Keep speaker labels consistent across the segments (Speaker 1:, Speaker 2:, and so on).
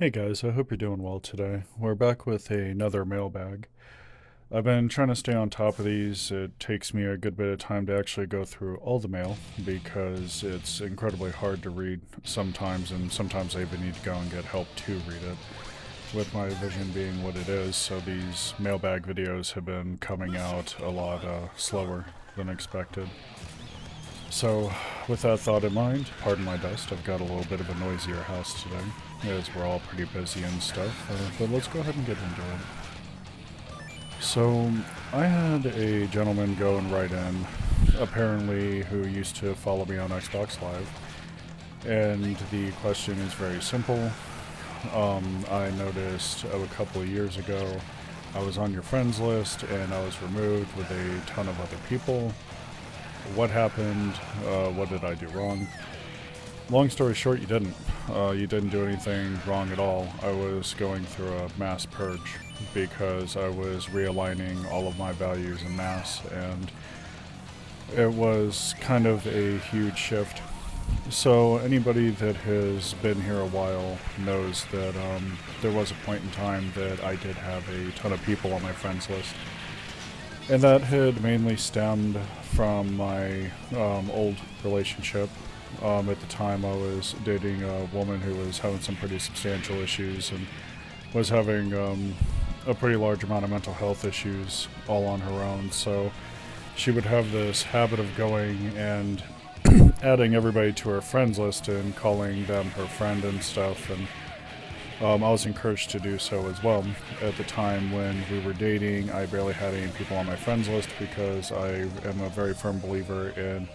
Speaker 1: Hey guys, I hope you're doing well today. We're back with another mailbag. I've been trying to stay on top of these. It takes me a good bit of time to actually go through all the mail because it's incredibly hard to read sometimes, and sometimes I even need to go and get help to read it. With my vision being what it is, so these mailbag videos have been coming out a lot slower than expected. So, with that thought in mind, pardon my dust, I've got a little bit of a noisier house today, as we're all pretty busy and stuff, but let's go ahead and get into it. So, I had a gentleman go and write in, apparently who used to follow me on Xbox Live, and the question is very simple. I noticed a couple of years ago I was on your friends list and I was removed with a ton of other people. What happened? What did I do wrong? Long story short, you didn't. You didn't do anything wrong at all. I was going through a mass purge because I was realigning all of my values en masse, and it was kind of a huge shift. So anybody that has been here a while knows that there was a point in time that I did have a ton of people on my friends list. And that had mainly stemmed from my old relationship. At the time, I was dating a woman who was having some pretty substantial issues and was having a pretty large amount of mental health issues all on her own. So she would have this habit of going and adding everybody to her friends list and calling them her friend and stuff. And I was encouraged to do so as well. At the time when we were dating, I barely had any people on my friends list because I am a very firm believer in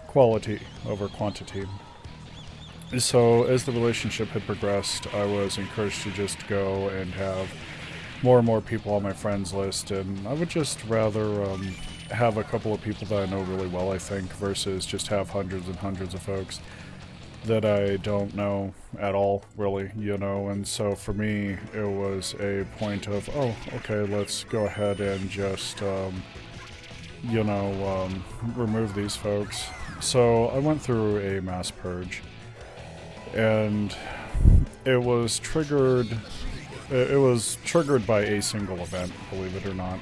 Speaker 1: quality over quantity. So as the relationship had progressed, I was encouraged to just go and have more and more people on my friends list, and I would just rather have a couple of people that I know really well, I think, versus just have hundreds and hundreds of folks that I don't know at all, really, and so for me, it was a point of, oh, okay, let's go ahead and just, remove these folks. So I went through a mass purge, and it was triggered, by a single event, believe it or not.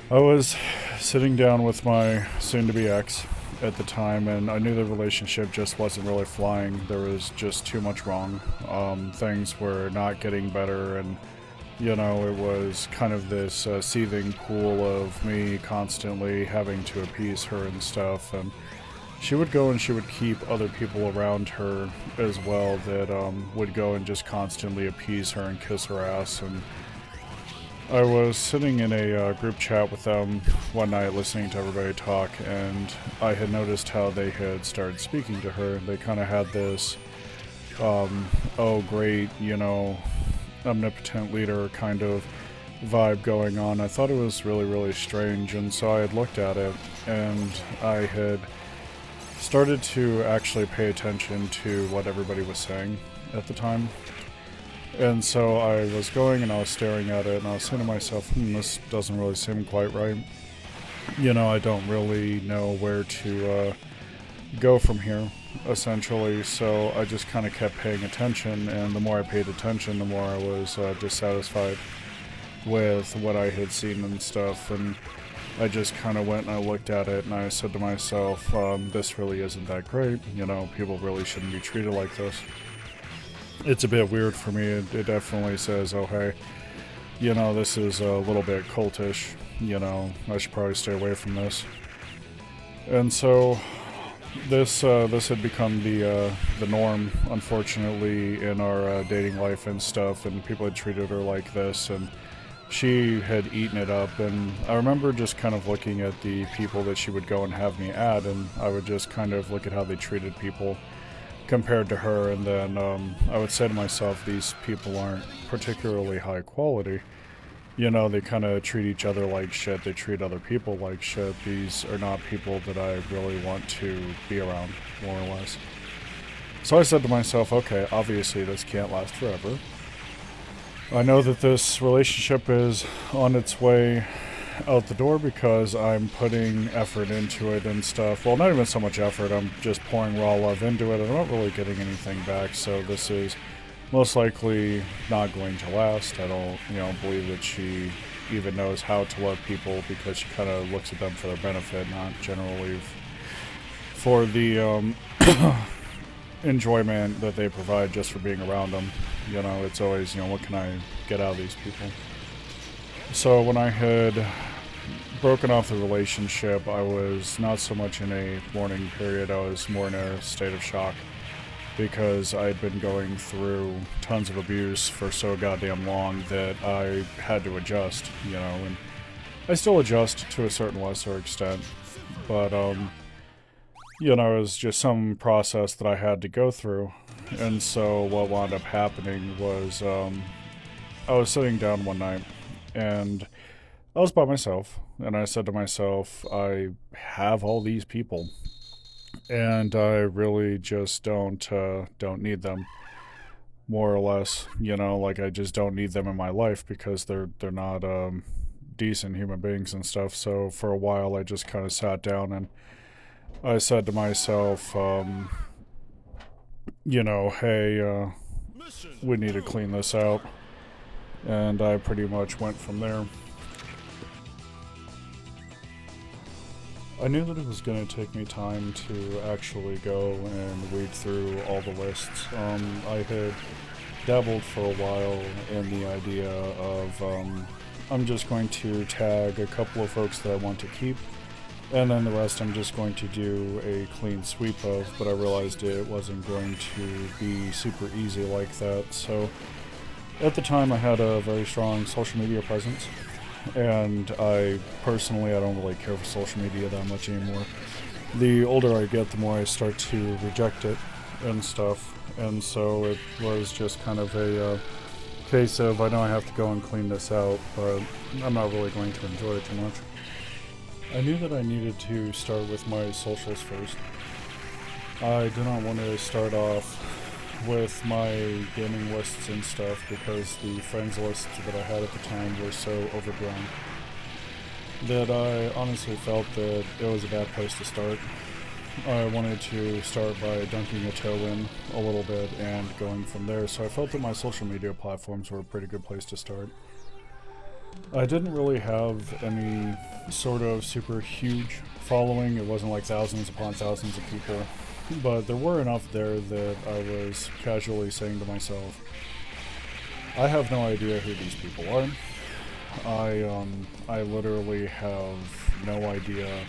Speaker 1: I was sitting down with my soon-to-be ex at the time, and I knew the relationship just wasn't really flying. There was just too much wrong. Things were not getting better, and it was kind of this seething pool of me constantly having to appease her and stuff. And she would go and she would keep other people around her as well that would go and just constantly appease her and kiss her ass. And I was sitting in a group chat with them one night listening to everybody talk, and I had noticed how they had started speaking to her. They kind of had this, oh great, omnipotent leader kind of vibe going on. I thought it was really, really strange, and so I had looked at it, and I had started to actually pay attention to what everybody was saying at the time. And so I was going and I was staring at it, and I was saying to myself, this doesn't really seem quite right. I don't really know where to go from here, essentially. So I just kind of kept paying attention, and the more I paid attention, the more I was dissatisfied with what I had seen and stuff. And I just kind of went and I looked at it, and I said to myself, this really isn't that great. People really shouldn't be treated like this. It's a bit weird for me. It definitely says, oh hey, this is a little bit cultish. I should probably stay away from this. And so this had become the norm, unfortunately, in our dating life and stuff. And people had treated her like this, and she had eaten it up. And I remember just kind of looking at the people that she would go and have me add, and I would just kind of look at how they treated people compared to her, and then I would say to myself, these people aren't particularly high quality. They kind of treat each other like shit, they treat other people like shit. These are not people that I really want to be around, more or less. So I said to myself, okay, obviously this can't last forever. I know that this relationship is on its way out the door because I'm putting effort into it and stuff. Well, not even so much effort, I'm just pouring raw love into it, and I'm not really getting anything back, so this is most likely not going to last. I don't, believe that she even knows how to love people, because she kind of looks at them for their benefit, not generally for the enjoyment that they provide just for being around them. It's always, what can I get out of these people? So when I had broken off the relationship, I was not so much in a mourning period, I was more in a state of shock, because I'd been going through tons of abuse for so goddamn long that I had to adjust, and I still adjust to a certain lesser extent, but, it was just some process that I had to go through. And so what wound up happening was, I was sitting down one night, and I was by myself, and I said to myself, I have all these people, and I really just don't need them, more or less. Like, I just don't need them in my life, because they're not decent human beings and stuff. So for a while, I just kind of sat down and I said to myself, hey, we need to clean this out. And I pretty much went from there. I knew that it was going to take me time to actually go and read through all the lists. I had dabbled for a while in the idea of, I'm just going to tag a couple of folks that I want to keep, and then the rest I'm just going to do a clean sweep of, but I realized it wasn't going to be super easy like that. So at the time I had a very strong social media presence, and I don't really care for social media that much anymore. The older I get, the more I start to reject it and stuff, and so it was just kind of a case of, I know I have to go and clean this out, but I'm not really going to enjoy it too much. I knew that I needed to start with my socials first. I did not want to start off with my gaming lists and stuff, because the friends lists that I had at the time were so overgrown that I honestly felt that it was a bad place to start. I wanted to start by dunking a toe in a little bit and going from there, so I felt that my social media platforms were a pretty good place to start. I didn't really have any sort of super huge following. It wasn't like thousands upon thousands of people, but there were enough there that I was casually saying to myself, I have no idea who these people are. I literally have no idea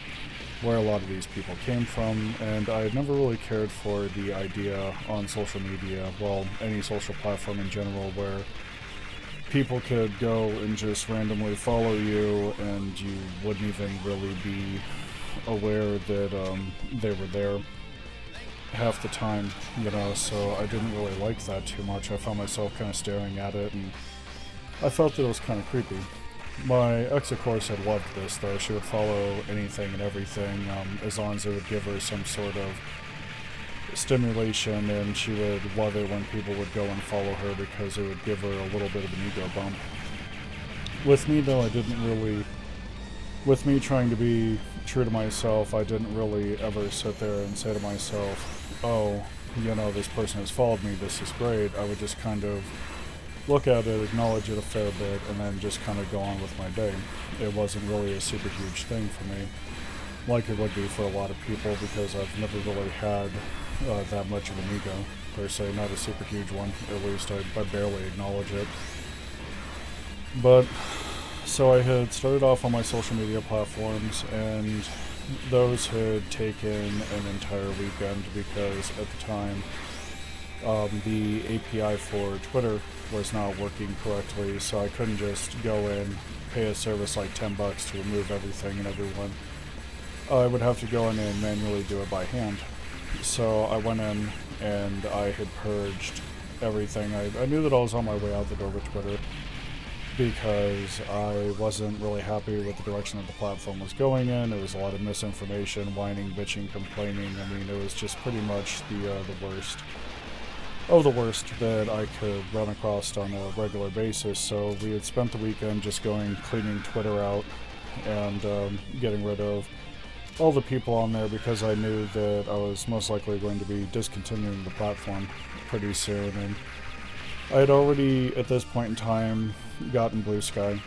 Speaker 1: where a lot of these people came from, and I had never really cared for the idea on social media, well, any social platform in general, where people could go and just randomly follow you and you wouldn't even really be aware that they were there half the time, so I didn't really like that too much. I found myself kind of staring at it, and I felt that it was kind of creepy. My ex, of course, had loved this, though. She would follow anything and everything, as long as it would give her some sort of stimulation, and she would love it when people would go and follow her, because it would give her a little bit of an ego bump. With me, though, with me trying to be true to myself, I didn't really ever sit there and say to myself, oh, this person has followed me, this is great. I would just kind of look at it, acknowledge it a fair bit, and then just kind of go on with my day. It wasn't really a super huge thing for me, like it would be for a lot of people, because I've never really had that much of an ego, per se, not a super huge one. At least I barely acknowledge it. But, so I had started off on my social media platforms, and those had taken an entire weekend, because at the time, the API for Twitter was not working correctly, so I couldn't just go in, pay a service like $10 to remove everything and everyone. I would have to go in and manually do it by hand. So I went in and I had purged everything. I knew that I was on my way out the door with Twitter, because I wasn't really happy with the direction that the platform was going in. There was a lot of misinformation, whining, bitching, complaining. I mean, it was just pretty much the worst of the worst that I could run across on a regular basis. So we had spent the weekend just cleaning Twitter out and getting rid of all the people on there, because I knew that I was most likely going to be discontinuing the platform pretty soon, and I had already, at this point in time, gotten Blue Sky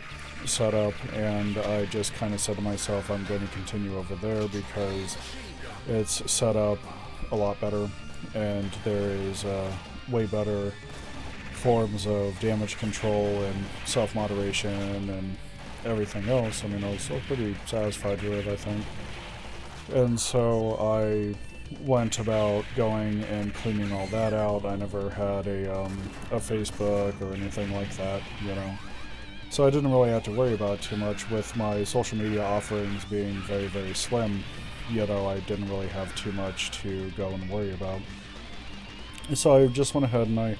Speaker 1: set up, and I just kind of said to myself, I'm going to continue over there because it's set up a lot better, and there is way better forms of damage control and self-moderation and everything else. I mean, I was still pretty satisfied with it, I think. And so I went about going and cleaning all that out. I never had a Facebook or anything like that, you know. So I didn't really have to worry about it too much with my social media offerings being very, very slim. You know, I didn't really have too much to go and worry about. So I just went ahead and I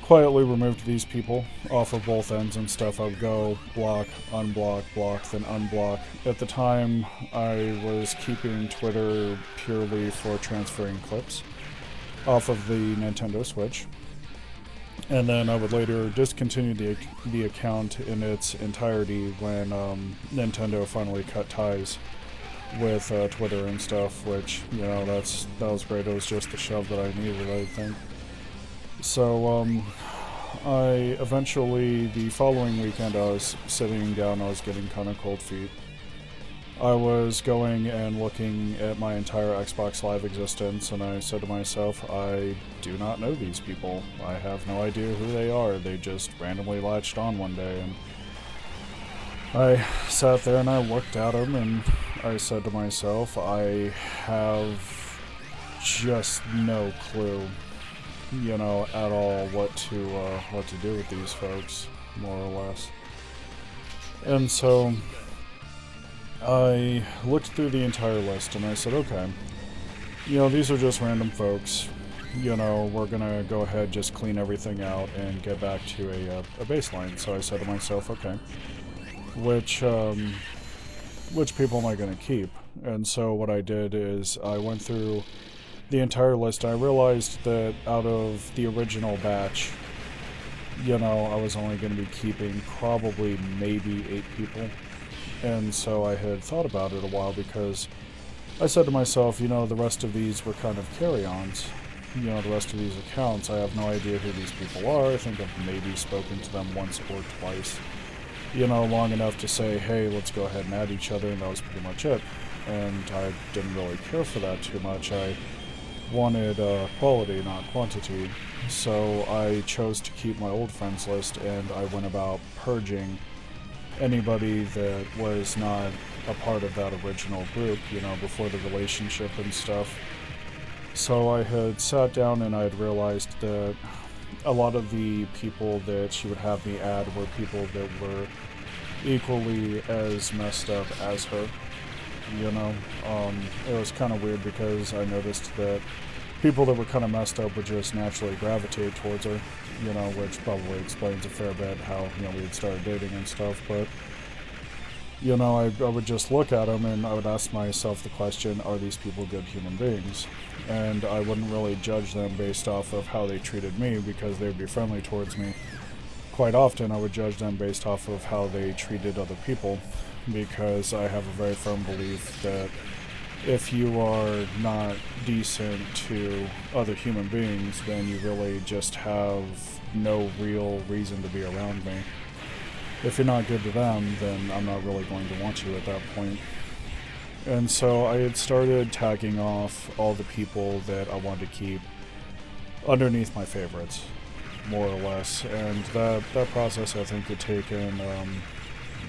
Speaker 1: quietly removed these people off of both ends and stuff. I would go block, unblock, block, then unblock. At the time, I was keeping Twitter purely for transferring clips off of the Nintendo Switch. And then I would later discontinue the account in its entirety when Nintendo finally cut ties with Twitter and stuff, which, you know, that was great. It was just the shove that I needed, I think. So, I eventually, the following weekend, I was sitting down, I was getting kind of cold feet. I was going and looking at my entire Xbox Live existence, and I said to myself, I do not know these people. I have no idea who they are. They just randomly latched on one day, and I sat there and I looked at them, and I said to myself, I have just no clue, you know, at all what to do with these folks, more or less. And so I looked through the entire list and I said, okay, you know, these are just random folks. You know, we're gonna go ahead, just clean everything out and get back to a baseline. So I said to myself, okay, which people am I gonna keep? And so what I did is I went through the entire list. I realized that out of the original batch, you know, I was only going to be keeping probably maybe 8 people. And so I had thought about it a while because I said to myself, you know, the rest of these were kind of carry-ons. You know, the rest of these accounts, I have no idea who these people are. I think I've maybe spoken to them once or twice, you know, long enough to say, hey, let's go ahead and add each other, and that was pretty much it. And I didn't really care for that too much. I wanted quality, not quantity, so I chose to keep my old friends list, and I went about purging anybody that was not a part of that original group, you know, before the relationship and stuff. So I had sat down and I had realized that a lot of the people that she would have me add were people that were equally as messed up as her. You know, it was kind of weird because I noticed that people that were kind of messed up would just naturally gravitate towards her, you know, which probably explains a fair bit how, you know, we had started dating and stuff. But, you know, I would just look at them and I would ask myself the question, are these people good human beings? And I wouldn't really judge them based off of how they treated me because they would be friendly towards me. Quite often I would judge them based off of how they treated other people, because I have a very firm belief that if you are not decent to other human beings, then you really just have no real reason to be around me. If you're not good to them, then I'm not really going to want you at that point. And so I had started tagging off all the people that I wanted to keep underneath my favorites, more or less. And that process, I think, had taken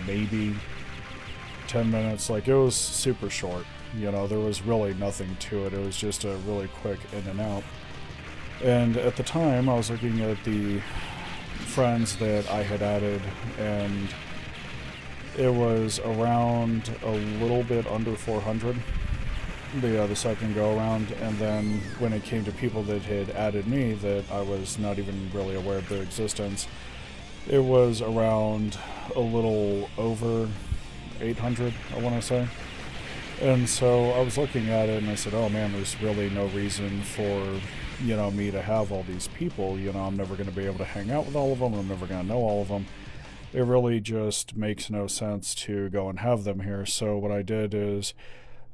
Speaker 1: maybe 10 minutes. Like, it was super short. You know, there was really nothing to it. It was just a really quick in and out. And at the time, I was looking at the friends that I had added, and it was around a little bit under 400 the second go around. And then when it came to people that had added me that I was not even really aware of their existence, it was around a little over 800, I want to say. And so I was looking at it and I said, oh man, there's really no reason for, you know, me to have all these people. You know, I'm never going to be able to hang out with all of them. I'm never going to know all of them. It really just makes no sense to go and have them here. So what I did is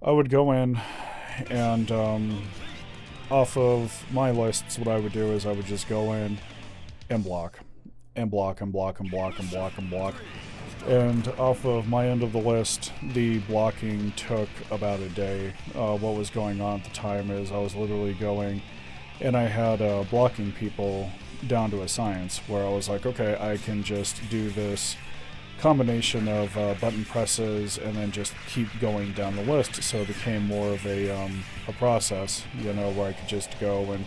Speaker 1: I would go in and off of my lists, what I would do is I would just go in and block. And block, and block, and block, and block, and block. And off of my end of the list, the blocking took about a day. What was going on at the time is I was literally going, and I had blocking people down to a science, where I was like, okay, I can just do this combination of button presses and then just keep going down the list. So it became more of a process, you know, where I could just go and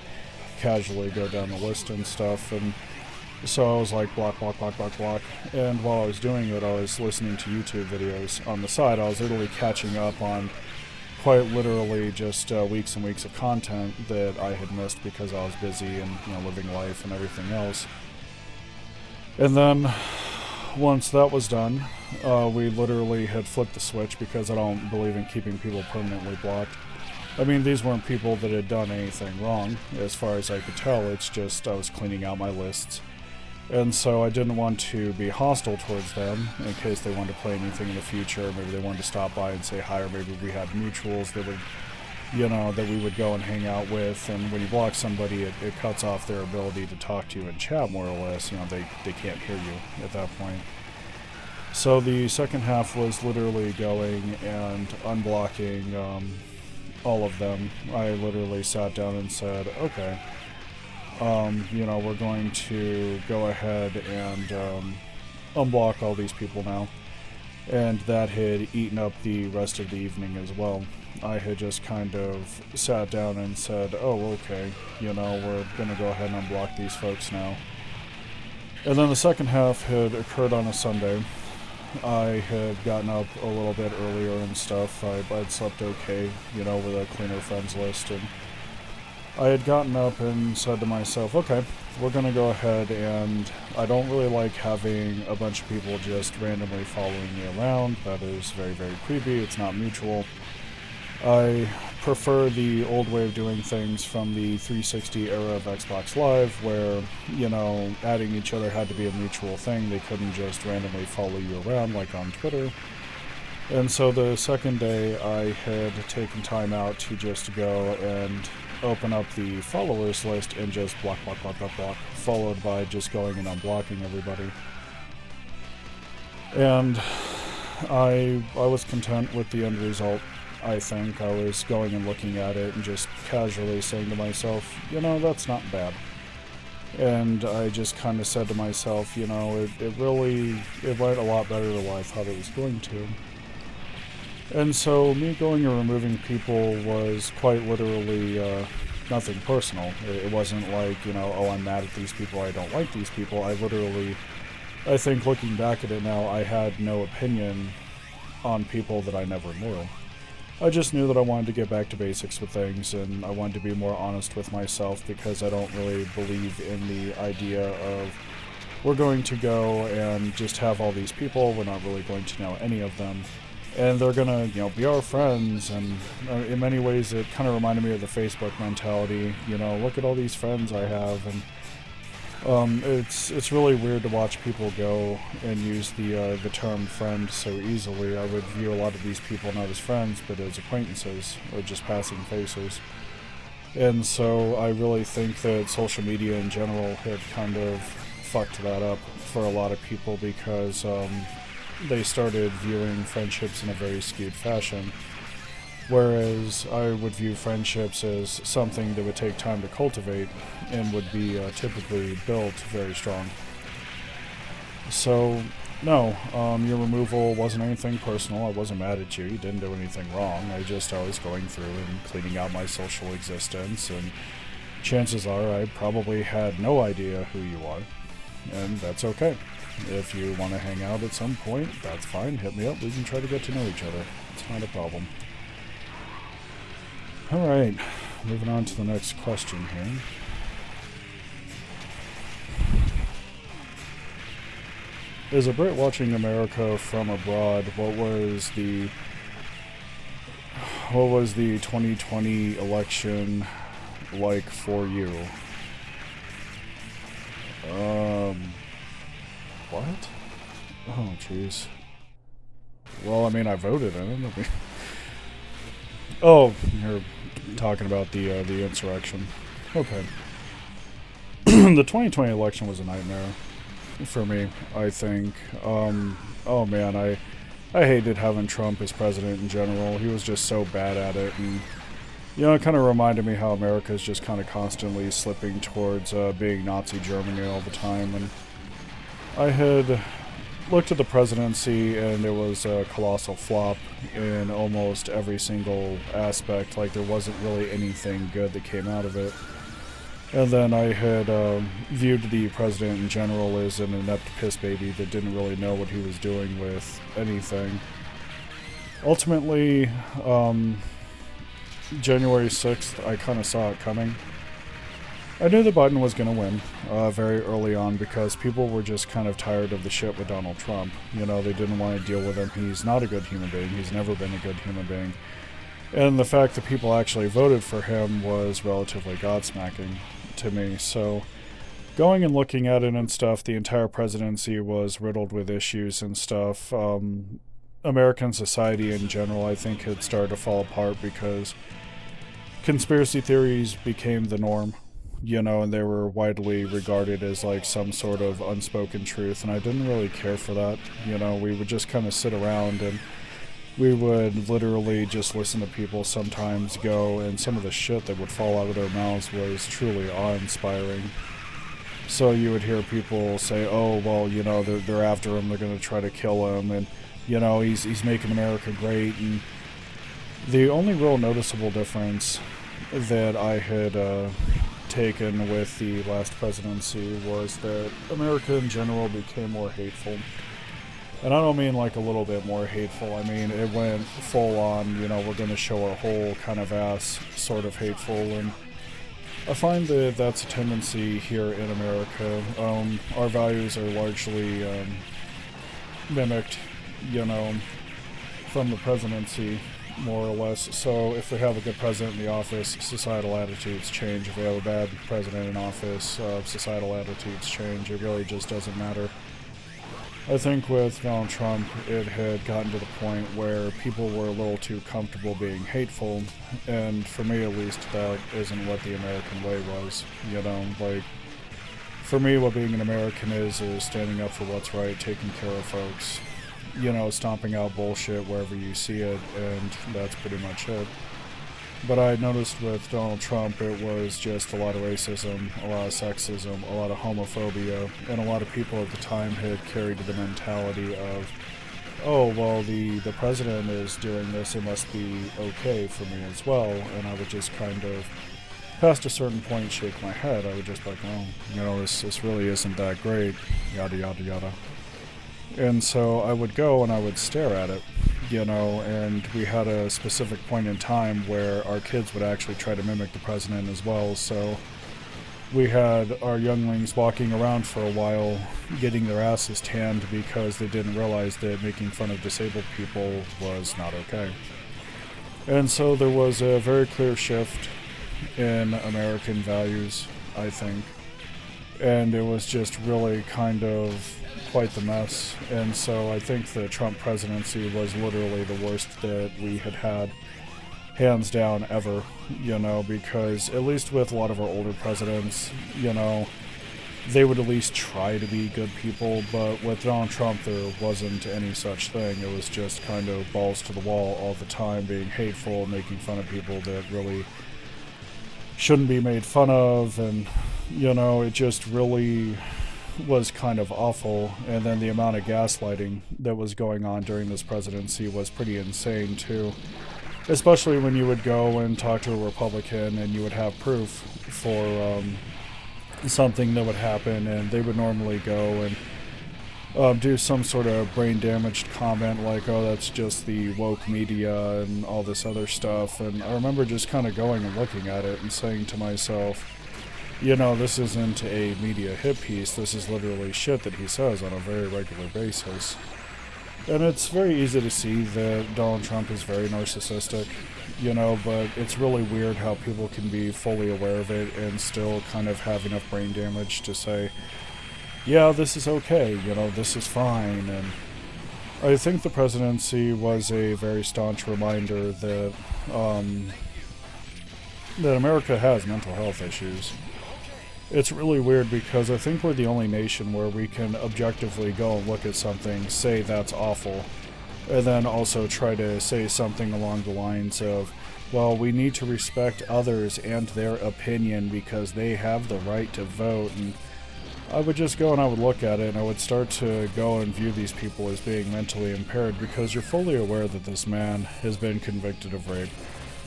Speaker 1: casually go down the list and stuff. And so I was like, block, block, block, block, block. And while I was doing it, I was listening to YouTube videos on the side. I was literally catching up on quite literally just weeks and weeks of content that I had missed because I was busy and, you know, living life and everything else. And then once that was done, we literally had flipped the switch, because I don't believe in keeping people permanently blocked. I mean, these weren't people that had done anything wrong, as far as I could tell. It's just I was cleaning out my lists. And so I didn't want to be hostile towards them in case they wanted to play anything in the future. Maybe they wanted to stop by and say hi, or maybe we had mutuals that would, you know, that we would go and hang out with. And when you block somebody, it cuts off their ability to talk to you and chat, more or less. You know, they can't hear you at that point. So the second half was literally going and unblocking all of them. I literally sat down and said, okay, you know, we're going to go ahead and unblock all these people now. And that had eaten up the rest of the evening as well. I had just kind of sat down and said, oh, okay, you know, we're going to go ahead and unblock these folks now. And then the second half had occurred on a Sunday. I had gotten up a little bit earlier and stuff. I'd slept okay, you know, with a cleaner friends list, and I had gotten up and said to myself, okay, we're going to go ahead, and I don't really like having a bunch of people just randomly following me around. That is very, very creepy. It's not mutual. I prefer the old way of doing things from the 360 era of Xbox Live, where, you know, adding each other had to be a mutual thing. They couldn't just randomly follow you around like on Twitter. And so the second day, I had taken time out to just go and open up the followers list and just block, block, block, block, block, followed by just going and unblocking everybody. And I was content with the end result. I think I was going and looking at it and just casually saying to myself, you know, that's not bad. And I just kind of said to myself, you know, it went a lot better than what I thought it was going to. And so me going and removing people was quite literally nothing personal. It wasn't like, you know, oh, I'm mad at these people, I don't like these people. I think looking back at it now, I had no opinion on people that I never knew. I just knew that I wanted to get back to basics with things, and I wanted to be more honest with myself, because I don't really believe in the idea of we're going to go and just have all these people, we're not really going to know any of them, and they're gonna, you know, be our friends. And in many ways it kind of reminded me of the Facebook mentality, you know, look at all these friends I have. And it's really weird to watch people go and use the term friend so easily. I would view a lot of these people not as friends, but as acquaintances, or just passing faces. And so I really think that social media in general had kind of fucked that up for a lot of people, because they started viewing friendships in a very skewed fashion. Whereas I would view friendships as something that would take time to cultivate and would be typically built very strong. So, no, your removal wasn't anything personal. I wasn't mad at you. You didn't do anything wrong. I was going through and cleaning out my social existence, and chances are I probably had no idea who you are. And that's okay. If you want to hang out at some point, that's fine. Hit me up. We can try to get to know each other. It's not a problem. Alright, moving on to the next question here. As a Brit watching America from abroad, what was the 2020 election like for you? What? Oh, jeez. Well, I mean, I voted in it. Oh, you're talking about the insurrection. Okay. the 2020 election was a nightmare for me, I think. Oh man, I hated having Trump as president in general. He was just so bad at it, and it kind of reminded me how America is just kind of constantly slipping towards being Nazi Germany all the time. And I had looked at the presidency, and it was a colossal flop in almost every single aspect. Like, there wasn't really anything good that came out of it. And then I had viewed the president in general as an inept piss baby that didn't really know what he was doing with anything. Ultimately, January 6th, I kind of saw it coming. I knew that Biden was going to win very early on because people were just kind of tired of the shit with Donald Trump. They didn't want to deal with him. He's not a good human being. He's never been a good human being. And the fact that people actually voted for him was relatively godsmacking to me. So going and looking at it and stuff, the entire presidency was riddled with issues and stuff. American society in general, I think, had started to fall apart because conspiracy theories became the norm, and they were widely regarded as like some sort of unspoken truth, and I didn't really care for that. We would just kind of sit around and we would literally just listen to people sometimes go, and some of the shit that would fall out of their mouths was truly awe-inspiring. So you would hear people say, oh, well, they're after him, they're going to try to kill him, and, he's making America great. And the only real noticeable difference that I had taken with the last presidency was that America in general became more hateful. And I don't mean like a little bit more hateful. I mean, it went full on, we're going to show our whole kind of ass sort of hateful. And I find that that's a tendency here in America. Our values are largely mimicked, from the presidency, more or less. So if we have a good president in the office, societal attitudes change. If we have a bad president in office, societal attitudes change. It really just doesn't matter. I think with Donald Trump, it had gotten to the point where people were a little too comfortable being hateful, and for me at least, that isn't what the American way was. Like, for me, what being an American is standing up for what's right, taking care of folks, stomping out bullshit wherever you see it, and that's pretty much it. But I noticed with Donald Trump, it was just a lot of racism, a lot of sexism, a lot of homophobia, and a lot of people at the time had carried the mentality of, oh, well, the president is doing this, it must be okay for me as well. And I would just kind of, past a certain point, shake my head. I would just be like, oh, this really isn't that great, yada, yada, yada. And so I would go and I would stare at it, and we had a specific point in time where our kids would actually try to mimic the president as well. So we had our younglings walking around for a while getting their asses tanned because they didn't realize that making fun of disabled people was not okay. And so there was a very clear shift in American values, I think. And it was just really kind of quite the mess. And so I think the Trump presidency was literally the worst that we had had, hands down, ever, because at least with a lot of our older presidents, they would at least try to be good people, but with Donald Trump there wasn't any such thing. It was just kind of balls to the wall all the time, being hateful, making fun of people that really shouldn't be made fun of, and it just really was kind of awful. And then the amount of gaslighting that was going on during this presidency was pretty insane too, especially when you would go and talk to a Republican and you would have proof for something that would happen, and they would normally go and do some sort of brain damaged comment like, oh, that's just the woke media and all this other stuff. And I remember just kind of going and looking at it and saying to myself, this isn't a media hit piece. This is literally shit that he says on a very regular basis. And it's very easy to see that Donald Trump is very narcissistic, but it's really weird how people can be fully aware of it and still kind of have enough brain damage to say, yeah, this is okay, this is fine. And I think the presidency was a very staunch reminder that America has mental health issues. It's really weird because I think we're the only nation where we can objectively go and look at something, say that's awful, and then also try to say something along the lines of, well, we need to respect others and their opinion because they have the right to vote. And I would just go and I would look at it and I would start to go and view these people as being mentally impaired, because you're fully aware that this man has been convicted of rape.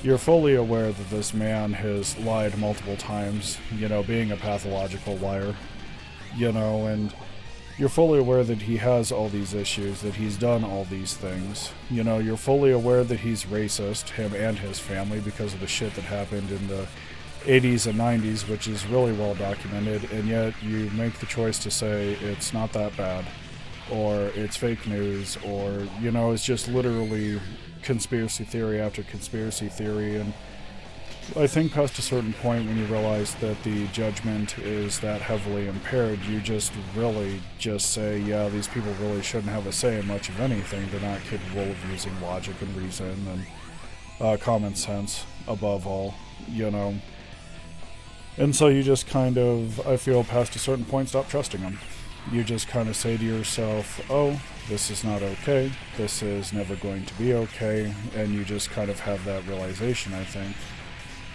Speaker 1: You're fully aware that this man has lied multiple times, being a pathological liar, and you're fully aware that he has all these issues, that he's done all these things. You're fully aware that he's racist, him and his family, because of the shit that happened in the 80s and 90s, which is really well documented, and yet you make the choice to say it's not that bad, or it's fake news, or, it's just literally conspiracy theory after conspiracy theory. And I think past a certain point, when you realize that the judgment is that heavily impaired, you just really just say, yeah, these people really shouldn't have a say in much of anything. They're not capable of using logic and reason and common sense above all, And so you just kind of, I feel, past a certain point, stop trusting them. You just kind of say to yourself, oh, this is not okay, this is never going to be okay, and you just kind of have that realization, I think.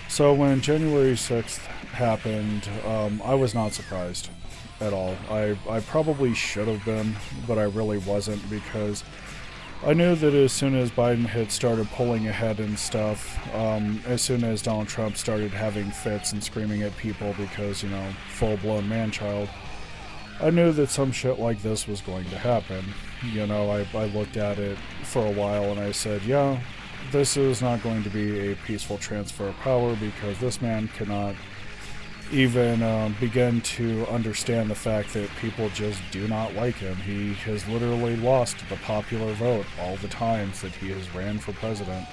Speaker 1: So when January 6th happened, I was not surprised at all. I probably should have been, but I really wasn't, because I knew that as soon as Biden had started pulling ahead and stuff, as soon as Donald Trump started having fits and screaming at people because, full-blown man-child, I knew that some shit like this was going to happen. I looked at it for a while and I said, yeah, this is not going to be a peaceful transfer of power, because this man cannot even begin to understand the fact that people just do not like him. He has literally lost the popular vote all the times that he has ran for president.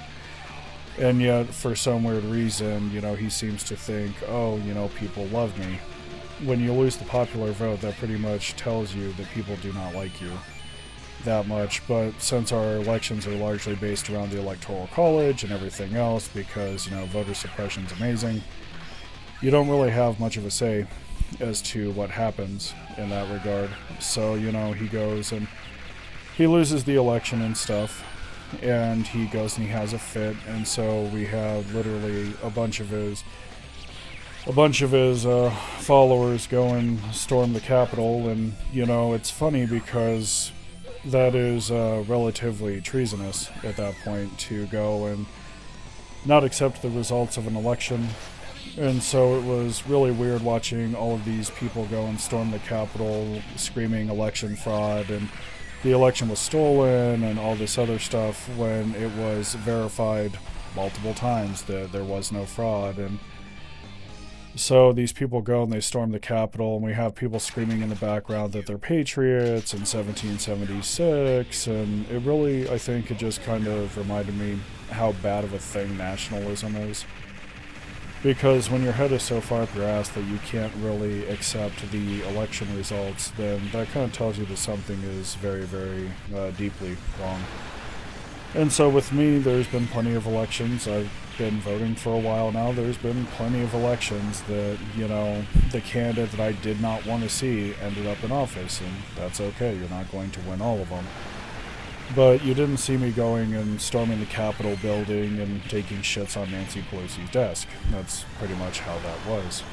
Speaker 1: And yet, for some weird reason, he seems to think, oh, people love me. When you lose the popular vote, that pretty much tells you that people do not like you that much. But since our elections are largely based around the Electoral College and everything else, because, voter suppression's amazing, you don't really have much of a say as to what happens in that regard. So, he goes and he loses the election and stuff, and he goes and he has a fit, and so we have literally a bunch of his followers go and storm the Capitol. And, it's funny because that is relatively treasonous at that point, to go and not accept the results of an election. And so it was really weird watching all of these people go and storm the Capitol screaming election fraud and the election was stolen and all this other stuff, when it was verified multiple times that there was no fraud. And so these people go and they storm the Capitol, and we have people screaming in the background that they're patriots in 1776, and it really, I think, it just kind of reminded me how bad of a thing nationalism is. Because when your head is so far up your ass that you can't really accept the election results, then that kind of tells you that something is very, very deeply wrong. And so with me, there's been plenty of elections. I've been voting for a while now. There's been plenty of elections that, the candidate that I did not want to see ended up in office, and that's okay. You're not going to win all of them. But you didn't see me going and storming the Capitol building and taking shits on Nancy Pelosi's desk. That's pretty much how that was.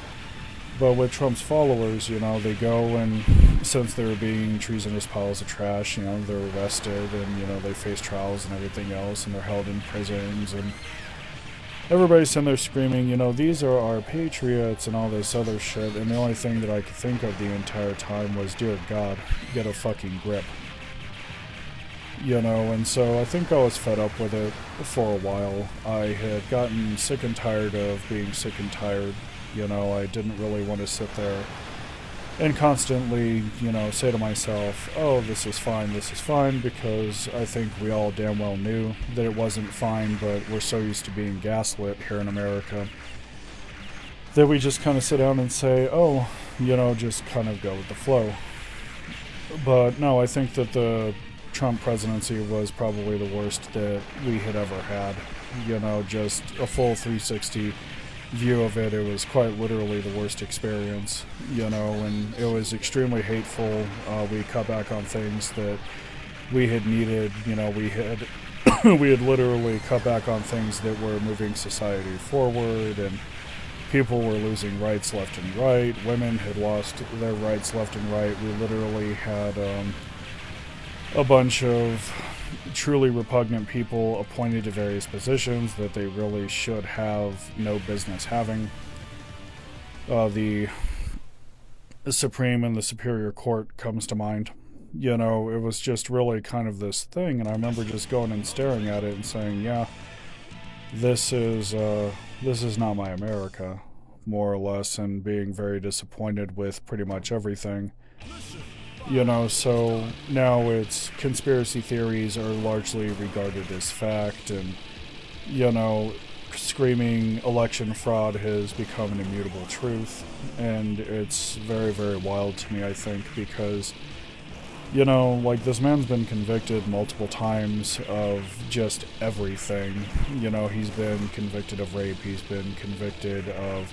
Speaker 1: But with Trump's followers, they go and, since they're being treasonous piles of trash, they're arrested and, they face trials and everything else, and they're held in prisons, and everybody's sitting there screaming, these are our patriots and all this other shit, and the only thing that I could think of the entire time was, dear God, get a fucking grip. And so I think I was fed up with it for a while. I had gotten sick and tired of being sick and tired. I didn't really want to sit there and constantly, say to myself, oh, this is fine, because I think we all damn well knew that it wasn't fine, but we're so used to being gaslit here in America that we just kind of sit down and say, oh, just kind of go with the flow. But no, I think that the Trump presidency was probably the worst that we had ever had. Just a full 360 view of it, it was quite literally the worst experience, and it was extremely hateful. We cut back on things that we had needed, we had we had literally cut back on things that were moving society forward, and people were losing rights left and right. Women had lost their rights left and right. We literally had a bunch of truly repugnant people appointed to various positions that they really should have no business having. The Supreme and the Superior Court comes to mind. It was just really kind of this thing, and I remember just going and staring at it and saying, yeah, this is not my America, more or less, and being very disappointed with pretty much everything. So now it's conspiracy theories are largely regarded as fact, and, screaming election fraud has become an immutable truth, and it's very, very wild to me, I think, because, this man's been convicted multiple times of just everything. He's been convicted of rape, he's been convicted of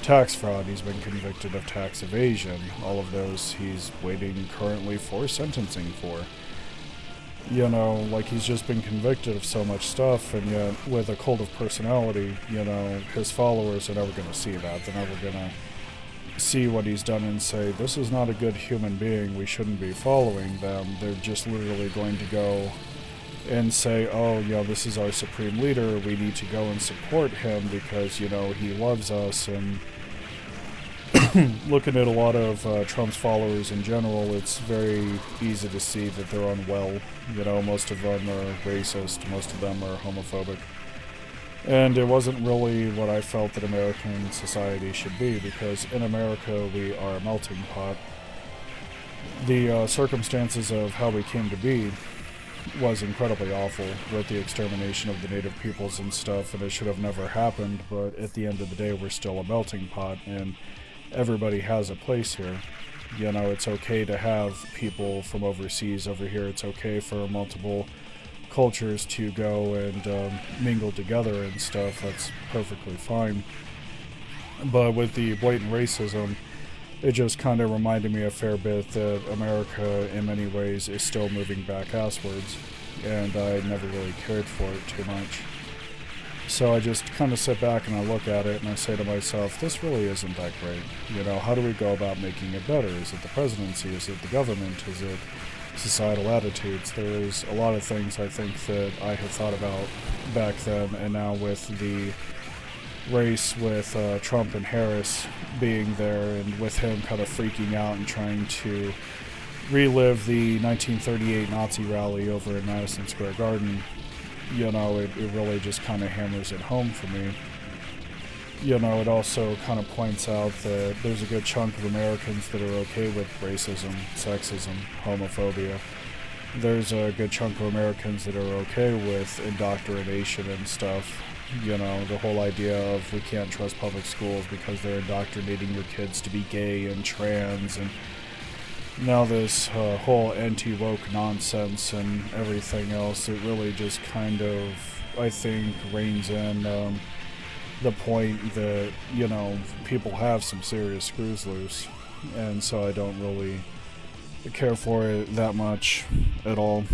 Speaker 1: tax fraud, he's been convicted of tax evasion. All of those he's waiting currently for sentencing for. He's just been convicted of so much stuff, and yet with a cult of personality, his followers are never going to see that. They're never going to see what he's done and say, this is not a good human being, we shouldn't be following them. They're just literally going to go and say, oh, this is our supreme leader, we need to go and support him because, he loves us. And looking at a lot of Trump's followers in general, it's very easy to see that they're unwell. Most of them are racist, most of them are homophobic. And it wasn't really what I felt that American society should be, because in America we are a melting pot. The circumstances of how we came to be was incredibly awful with the extermination of the native peoples and stuff, and it should have never happened, but at the end of the day we're still a melting pot, and everybody has a place here. It's okay to have people from overseas over here. It's okay for multiple cultures to go and mingle together and stuff. That's perfectly fine. But with the blatant racism, it just kind of reminded me a fair bit that America, in many ways, is still moving back asswards, and I never really cared for it too much. So I just kind of sit back and I look at it and I say to myself, this really isn't that great. How do we go about making it better? Is it the presidency? Is it the government? Is it societal attitudes? There's a lot of things I think that I had thought about back then, and now with the race with Trump and Harris being there, and with him kind of freaking out and trying to relive the 1938 Nazi rally over in Madison Square Garden, it really just kind of hammers it home for me. It also kind of points out that there's a good chunk of Americans that are okay with racism, sexism, homophobia. There's a good chunk of Americans that are okay with indoctrination and stuff. The whole idea of we can't trust public schools because they're indoctrinating your kids to be gay and trans, and now this whole anti-woke nonsense and everything else. It really just kind of, I think, reins in the point that, people have some serious screws loose, and so I don't really care for it that much at all.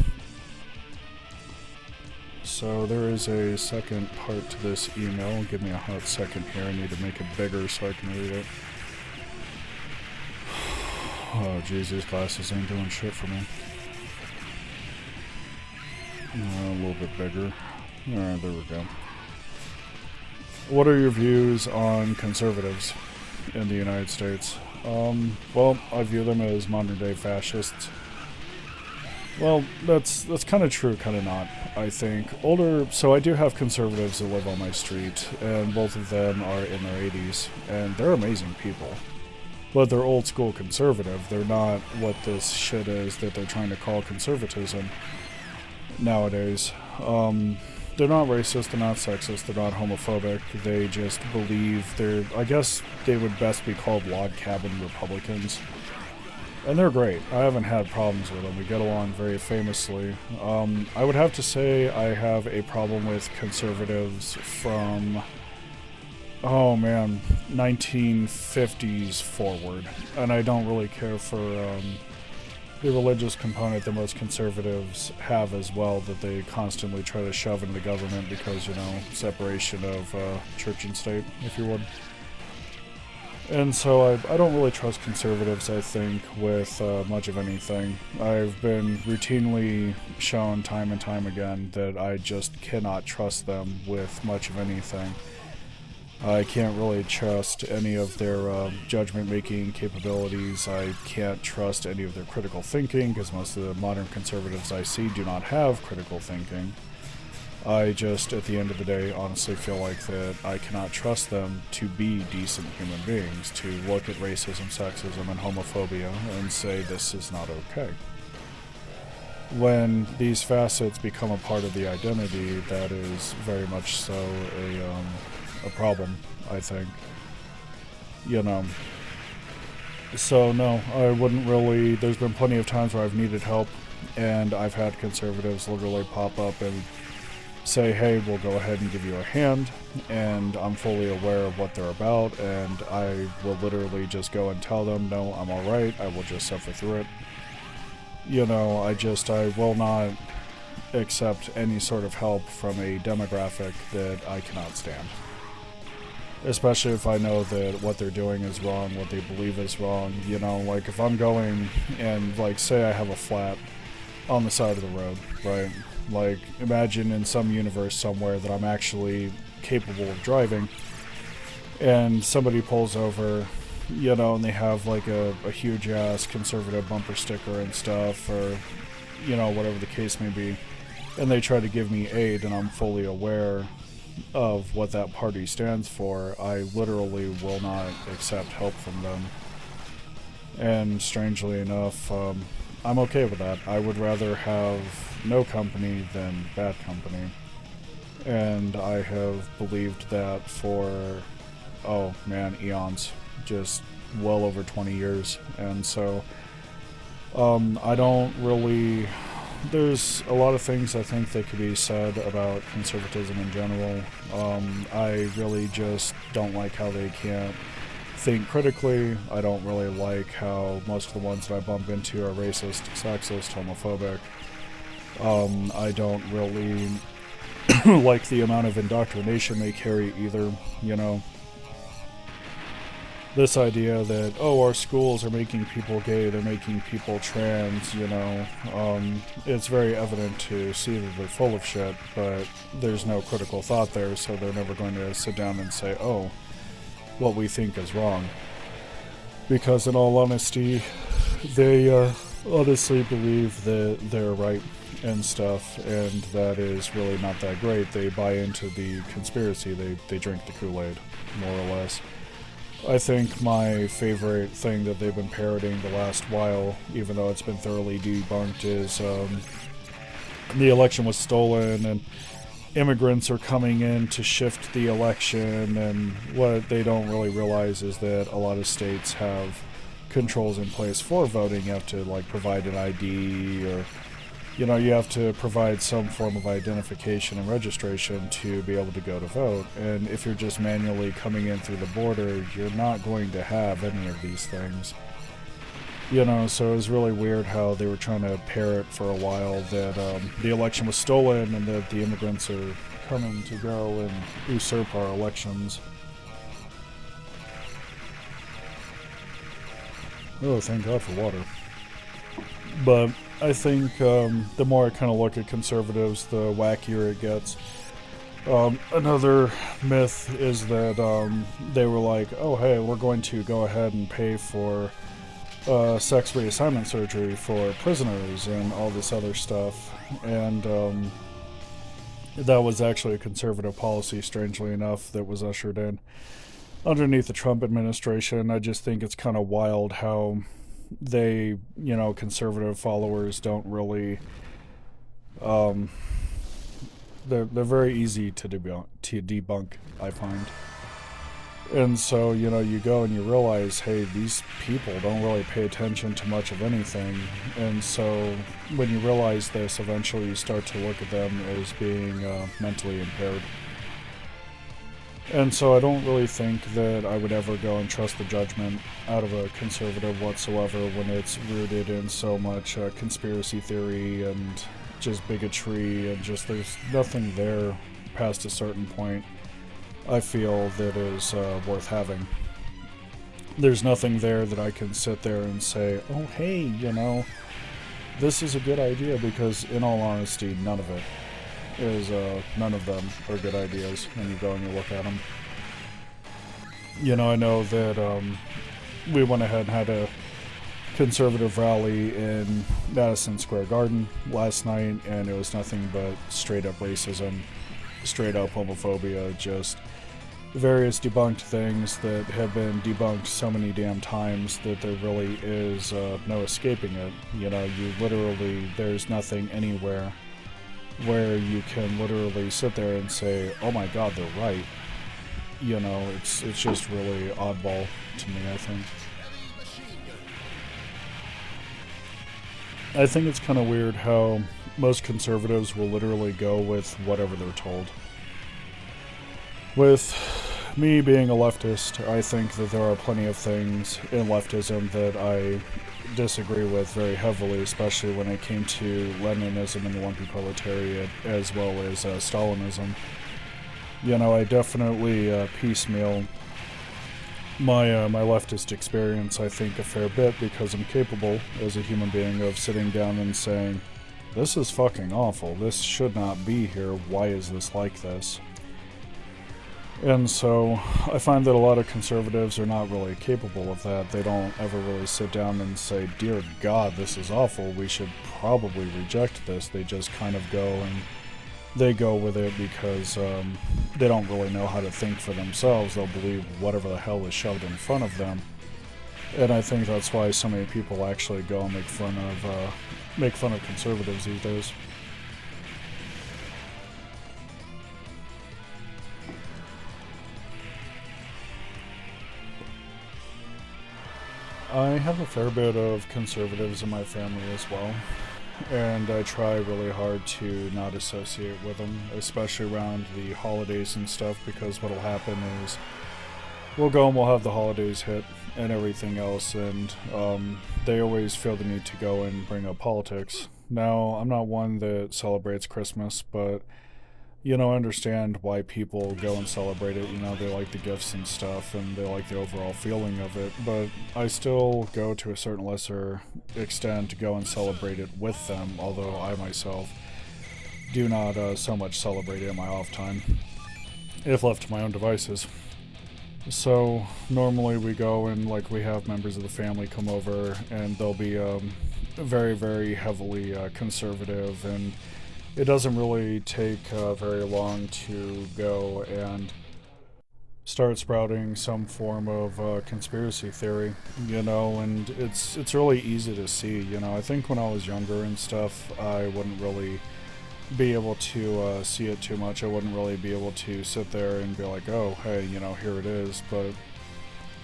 Speaker 1: So there is a second part to this email. Give me a hot second here. I need to make it bigger so I can read it. Oh, geez, these glasses ain't doing shit for me. A little bit bigger. Alright, there we go. What are your views on conservatives in the United States? Well, I view them as modern-day fascists. Well, that's kind of true, kind of not, I think. So I do have conservatives that live on my street, and both of them are in their 80s, and they're amazing people. But they're old school conservative. They're not what this shit is that they're trying to call conservatism nowadays. They're not racist, they're not sexist, they're not homophobic. They just believe I guess they would best be called log cabin Republicans. And they're great. I haven't had problems with them. We get along very famously. I would have to say I have a problem with conservatives from oh man, 1950s forward. And I don't really care for the religious component that most conservatives have as well, that they constantly try to shove into the government because, separation of church and state, if you would. And so I don't really trust conservatives, I think, with much of anything. I've been routinely shown time and time again that I just cannot trust them with much of anything. I can't really trust any of their judgment-making capabilities. I can't trust any of their critical thinking, because most of the modern conservatives I see do not have critical thinking. I just, at the end of the day, honestly feel like that I cannot trust them to be decent human beings, to look at racism, sexism, and homophobia and say this is not okay. When these facets become a part of the identity, that is very much so a problem, I think. So no, I wouldn't really. There's been plenty of times where I've needed help, and I've had conservatives literally pop up and say, hey, we'll go ahead and give you a hand, and I'm fully aware of what they're about, and I will literally just go and tell them, no, I'm alright, I will just suffer through it. I will not accept any sort of help from a demographic that I cannot stand. Especially if I know that what they're doing is wrong, what they believe is wrong. Like if I'm going and, like, say I have a flat on the side of the road, right? Like, imagine in some universe somewhere that I'm actually capable of driving, and somebody pulls over, and they have like a huge-ass conservative bumper sticker and stuff, or, whatever the case may be, and they try to give me aid, and I'm fully aware of what that party stands for, I literally will not accept help from them. And strangely enough, I'm okay with that. I would rather have no company than bad company. And I have believed that for, eons. Just well over 20 years. And so, I don't really... There's a lot of things I think that could be said about conservatism in general. I really just don't like how they can't think critically. I don't really like how most of the ones that I bump into are racist, sexist, homophobic. I don't really like the amount of indoctrination they carry either, This idea that, our schools are making people gay, they're making people trans, it's very evident to see that they're full of shit, but there's no critical thought there, so they're never going to sit down and say, what we think is wrong. Because in all honesty, they honestly believe that they're right and stuff, and that is really not that great. They buy into the conspiracy, they drink the Kool-Aid, more or less. I think my favorite thing that they've been parroting the last while, even though it's been thoroughly debunked, is the election was stolen and immigrants are coming in to shift the election, and what they don't really realize is that a lot of states have controls in place for voting. You have to provide an ID, or you have to provide some form of identification and registration to be able to go to vote. And if you're just manually coming in through the border, you're not going to have any of these things. So it was really weird how they were trying to parrot for a while that the election was stolen and that the immigrants are coming to go and usurp our elections. Oh, thank God for water. But I think the more I kind of look at conservatives, the wackier it gets. Another myth is that they were like, hey, we're going to go ahead and pay for sex reassignment surgery for prisoners and all this other stuff. And that was actually a conservative policy, strangely enough, that was ushered in underneath the Trump administration. I just think it's kind of wild how they, conservative followers don't really, they're very easy to debunk, I find. And so, you go and you realize, hey, these people don't really pay attention to much of anything. And so when you realize this, eventually you start to look at them as being mentally impaired. And so I don't really think that I would ever go and trust the judgment out of a conservative whatsoever when it's rooted in so much conspiracy theory and just bigotry, and just there's nothing there past a certain point I feel that is worth having. There's nothing there that I can sit there and say, oh hey, this is a good idea, because in all honesty, none of it is, none of them are good ideas when you go and you look at them. I know that we went ahead and had a conservative rally in Madison Square Garden last night, and it was nothing but straight up racism, straight up homophobia, just various debunked things that have been debunked so many damn times that there really is no escaping it. You literally, there's nothing anywhere where you can literally sit there and say, oh my god, they're right. It's just really oddball to me, I think. I think it's kind of weird how most conservatives will literally go with whatever they're told. With me being a leftist, I think that there are plenty of things in leftism that I disagree with very heavily, especially when it came to Leninism and the lumpy proletariat, as well as Stalinism. I definitely piecemeal my leftist experience, I think, a fair bit, because I'm capable as a human being of sitting down and saying, this is fucking awful, this should not be here, why is this like this? And so I find that a lot of conservatives are not really capable of that. They don't ever really sit down and say, dear God, this is awful, we should probably reject this. They just kind of go and they go with it because they don't really know how to think for themselves. They'll believe whatever the hell is shoved in front of them. And I think that's why so many people actually go and make fun of conservatives these days. I have a fair bit of conservatives in my family as well, and I try really hard to not associate with them, especially around the holidays and stuff, because what'll happen is we'll go and we'll have the holidays hit and everything else, and they always feel the need to go and bring up politics. Now, I'm not one that celebrates Christmas, but I understand why people go and celebrate it. They like the gifts and stuff, and they like the overall feeling of it, but I still go to a certain lesser extent to go and celebrate it with them, although I myself do not so much celebrate it in my off time, if left to my own devices. So, normally we go and, we have members of the family come over, and they'll be very, very heavily conservative, and it doesn't really take very long to go and start sprouting some form of conspiracy theory, and it's really easy to see. I think when I was younger and stuff, I wouldn't really be able to see it too much. I wouldn't really be able to sit there and be like, oh, hey, here it is. But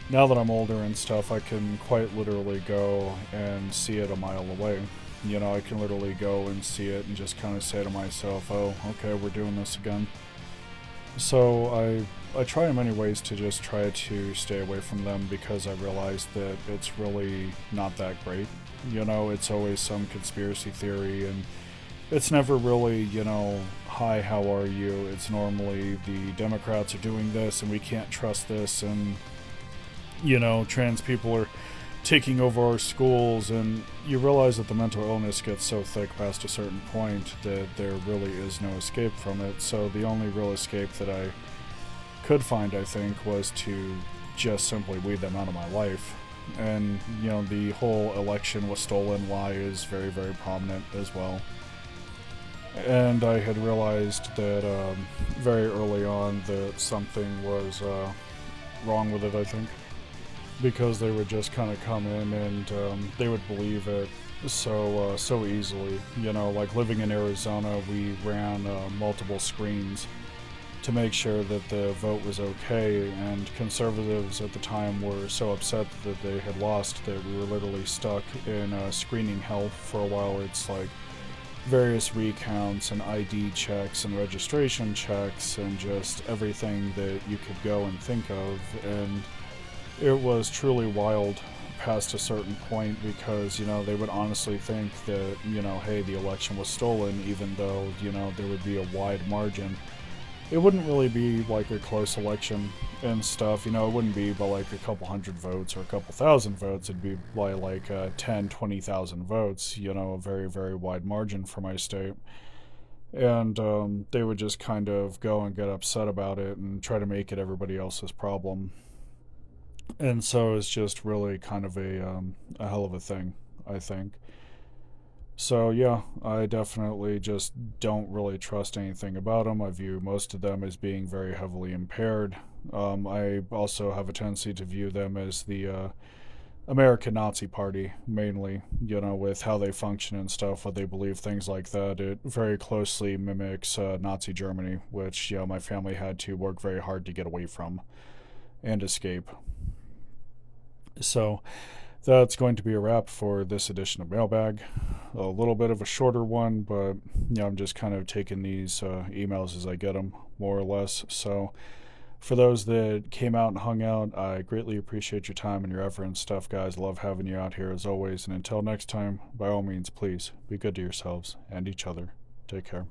Speaker 1: now that I'm older and stuff, I can quite literally go and see it a mile away. I can literally go and see it and just kind of say to myself, oh, okay, we're doing this again. So I try in many ways to just try to stay away from them, because I realize that it's really not that great. It's always some conspiracy theory, and it's never really, hi, how are you? It's normally the Democrats are doing this and we can't trust this, and, trans people are taking over our schools, and you realize that the mental illness gets so thick past a certain point that there really is no escape from it. So the only real escape that I could find, I think, was to just simply weed them out of my life. And, the whole election was stolen lie is very, very prominent as well. And I had realized that very early on that something was wrong with it, I think. Because they would just kind of come in and they would believe it so easily. Living in Arizona, we ran multiple screens to make sure that the vote was okay, and conservatives at the time were so upset that they had lost that we were literally stuck in screening hell for a while. It's various recounts and ID checks and registration checks and just everything that you could go and think of. And it was truly wild past a certain point because, they would honestly think that, hey, the election was stolen, even though, there would be a wide margin. It wouldn't really be like a close election and stuff, it wouldn't be by like a couple hundred votes or a couple thousand votes. It'd be by like 10, 20,000 votes, a very, very wide margin for my state. And they would just kind of go and get upset about it and try to make it everybody else's problem. And so it's just really kind of a hell of a thing, I think. So yeah, I definitely just don't really trust anything about them. I view most of them as being very heavily impaired. I also have a tendency to view them as the American Nazi Party, mainly, with how they function and stuff, what they believe, things like that. It very closely mimics Nazi Germany, which, my family had to work very hard to get away from and escape. So that's going to be a wrap for this edition of Mailbag. A little bit of a shorter one, but I'm just kind of taking these emails as I get them, more or less. So for those that came out and hung out, I greatly appreciate your time and your effort and stuff, guys. Love having you out here as always. And until next time, by all means, please be good to yourselves and each other. Take care.